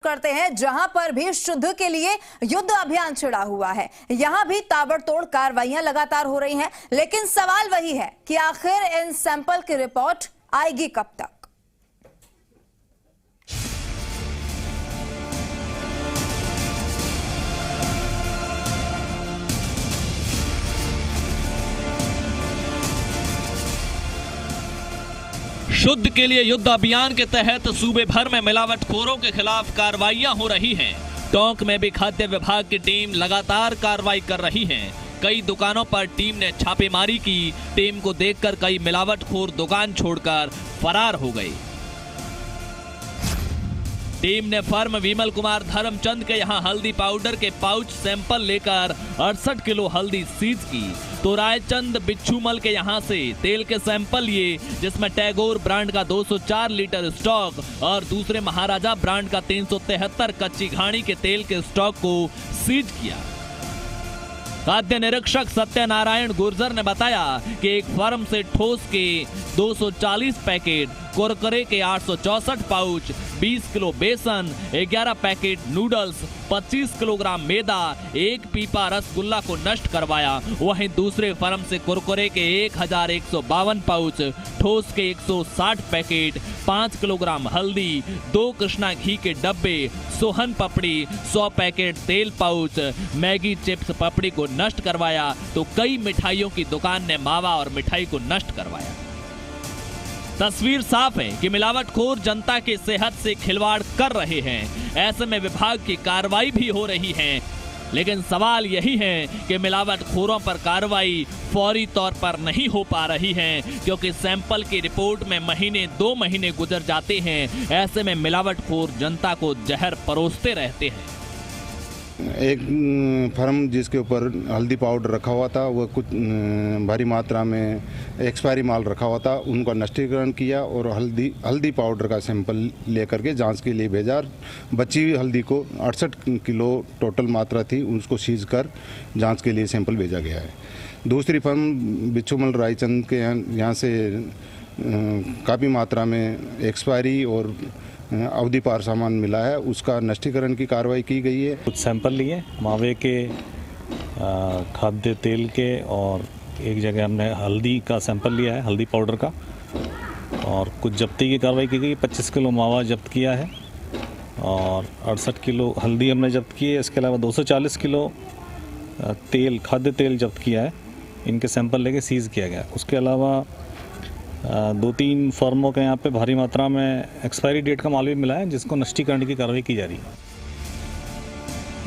करते हैं जहां पर भी शुद्ध के लिए युद्ध अभियान छिड़ा हुआ है। यहां भी ताबड़तोड़ कार्रवाइयां लगातार हो रही हैं, लेकिन सवाल वही है कि आखिर इन सैंपल की रिपोर्ट आएगी कब तक। शुद्ध के लिए युद्ध अभियान के तहत सूबे भर में मिलावटखोरों के खिलाफ कार्रवाइयां हो रही हैं। टोंक में भी खाद्य विभाग की टीम लगातार कार्रवाई कर रही है। कई दुकानों पर टीम ने छापेमारी की। टीम को देखकर कई मिलावटखोर दुकान छोड़कर फरार हो गए। टीम ने फर्म विमल कुमार धर्मचंद के यहां हल्दी पाउडर के पाउच सैंपल लेकर 68 किलो हल्दी सीज की। तो रायचंद बिच्छूमल के यहां से तेल के सैंपल लिए, जिसमें टैगोर ब्रांड का 204 लीटर स्टॉक और दूसरे महाराजा ब्रांड का 373 कच्ची घाणी के तेल के स्टॉक को सीज किया। खाद्य निरीक्षक सत्यनारायण गुर्जर ने बताया कि एक फर्म से ठोस के 240 पैकेट, कुरकुरे के 864 पाउच, 20 किलो बेसन, 11 पैकेट नूडल्स, 25 किलोग्राम मैदा, 1 पीपा रसगुल्ला को नष्ट करवाया। वहीं दूसरे फर्म से कुरकुरे के 1152 पाउच, ठोस के 160 पैकेट, 5 किलोग्राम हल्दी, 2 कृष्णा घी के डब्बे, सोहन पपड़ी, 100 पैकेट तेल पाउच, मैगी चिप्स पपड़ी को नष्ट करवाया। तो कई मिठाइयों की दुकान ने मावा और मिठाई को नष्ट करवाया। तस्वीर साफ है कि मिलावटखोर जनता की सेहत से खिलवाड़ कर रहे हैं। ऐसे में विभाग की कार्रवाई भी हो रही है, लेकिन सवाल यही है कि मिलावटखोरों पर कार्रवाई फौरी तौर पर नहीं हो पा रही है, क्योंकि सैंपल की रिपोर्ट में महीने 2 महीने गुजर जाते हैं। ऐसे में मिलावटखोर जनता को जहर परोसते रहते हैं। एक फर्म जिसके ऊपर हल्दी पाउडर रखा हुआ था, वह कुछ भारी मात्रा में एक्सपायरी माल रखा हुआ था, उनका नष्टीकरण किया और हल्दी पाउडर का सैंपल लेकर के जांच के लिए भेजा। बची हुई हल्दी को 68 किलो टोटल मात्रा थी, उसको सीज कर जांच के लिए सैंपल भेजा गया है। दूसरी फर्म बिच्छूमल रायचंद के यहाँ से काफ़ी मात्रा में एक्सपायरी और अवधि पार सामान मिला है, उसका नष्टीकरण की कार्रवाई की गई है। कुछ सैंपल लिए मावे के, खाद्य तेल के, और एक जगह हमने हल्दी का सैंपल लिया है, हल्दी पाउडर का, और कुछ जब्ती की कार्रवाई की गई। 25 किलो मावा जब्त किया है और 68 किलो हल्दी हमने जब्त की है। इसके अलावा 240 किलो तेल, खाद्य तेल जब्त किया है। इनके सैंपल लेके सीज किया गया। उसके अलावा 2-3 फर्मों के यहाँ पे भारी मात्रा में एक्सपायरी डेट का माल भी मिला है, जिसको नष्टीकरण की कार्रवाई की जा रही है।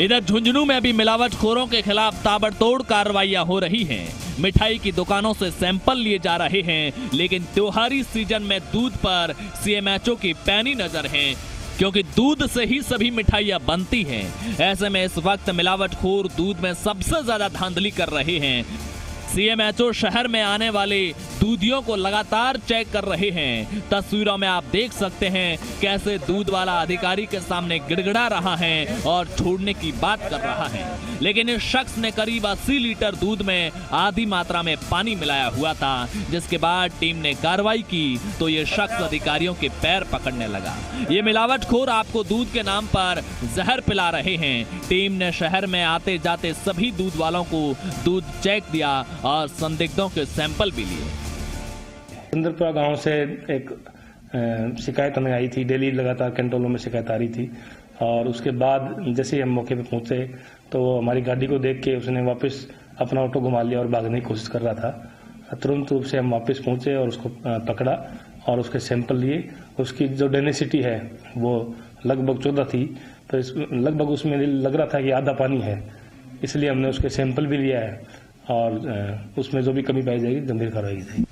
इधर झुंझुनू में भी मिलावटखोरों के खिलाफ ताबड़तोड़ कार्रवाइयां हो रही हैं। मिठाई की दुकानों से सैंपल लिए जा रहे हैं, लेकिन त्योहारी सीजन में दूध पर CMHO की पैनी नजर है, क्योंकि दूध से ही सभी मिठाइयां बनती हैं। ऐसे में इस वक्त मिलावटखोर दूध में सबसे ज्यादा धांधली कर रहे हैं। CMHO शहर में आने वाले दूधियों को लगातार चेक कर रहे हैं। तस्वीरों में आप देख सकते हैं कैसे दूध वाला अधिकारी के सामने गिड़गिड़ा रहा है और छोड़ने की बात कर रहा है, लेकिन इस शख्स ने करीब 80 लीटर दूध में आधी मात्रा में पानी मिलाया हुआ था। जिसके बाद टीम ने कार्रवाई की तो ये शख्स अधिकारियों के पैर पकड़ने लगा। ये मिलावटखोर आपको दूध के नाम पर जहर पिला रहे हैं। टीम ने शहर में आते जाते सभी दूध वालों को दूध चेक दिया और संदिग्धों के सैंपल भी लिए। इंद्रपुरा गांव से एक शिकायत हमें आई थी। डेली लगातार कंट्रोलों में शिकायत आ रही थी, और उसके बाद जैसे ही हम मौके पे पहुंचे तो हमारी गाड़ी को देख के उसने वापस अपना ऑटो घुमा लिया और भागने की कोशिश कर रहा था। तुरंत रूप से हम वापस पहुंचे और उसको पकड़ा और उसके सैंपल लिए। उसकी जो डेंसिटी है वो लगभग 14 थी, तो लगभग उसमें लग रहा था कि आधा पानी है, इसलिए हमने उसके सैंपल भी लिया है और उसमें जो भी कमी पाई जाएगी गंभीर कार्रवाई की जाएगी।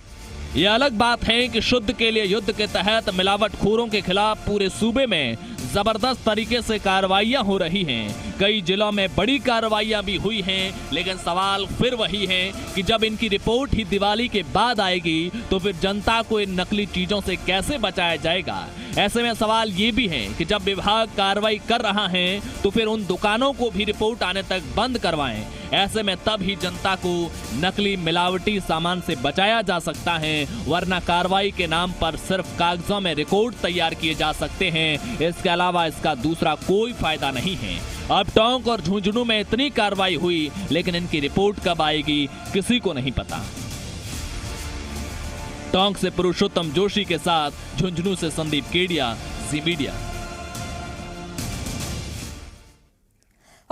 ये अलग बात है कि शुद्ध के लिए युद्ध के तहत मिलावटखोरों के खिलाफ पूरे सूबे में जबरदस्त तरीके से कार्रवाइयां हो रही हैं। कई जिलों में बड़ी कार्रवाइयां भी हुई हैं, लेकिन सवाल फिर वही है कि जब इनकी रिपोर्ट ही दिवाली के बाद आएगी तो फिर जनता को इन नकली चीजों से कैसे बचाया जाएगा। ऐसे में सवाल ये भी है कि जब विभाग कार्रवाई कर रहा है तो फिर उन दुकानों को भी रिपोर्ट आने तक बंद करवाएं। ऐसे में तब ही जनता को नकली मिलावटी सामान से बचाया जा सकता है, वरना कार्रवाई के नाम पर सिर्फ कागजों में रिकॉर्ड तैयार किए जा सकते हैं। इसके अलावा इसका दूसरा कोई फायदा नहीं है। अब टोंक और झुंझुनू में इतनी कार्रवाई हुई, लेकिन इनकी रिपोर्ट कब आएगी किसी को नहीं पता। टोंक से पुरुषोत्तम जोशी के साथ झुंझुनू से संदीप केडिया, जी मीडिया।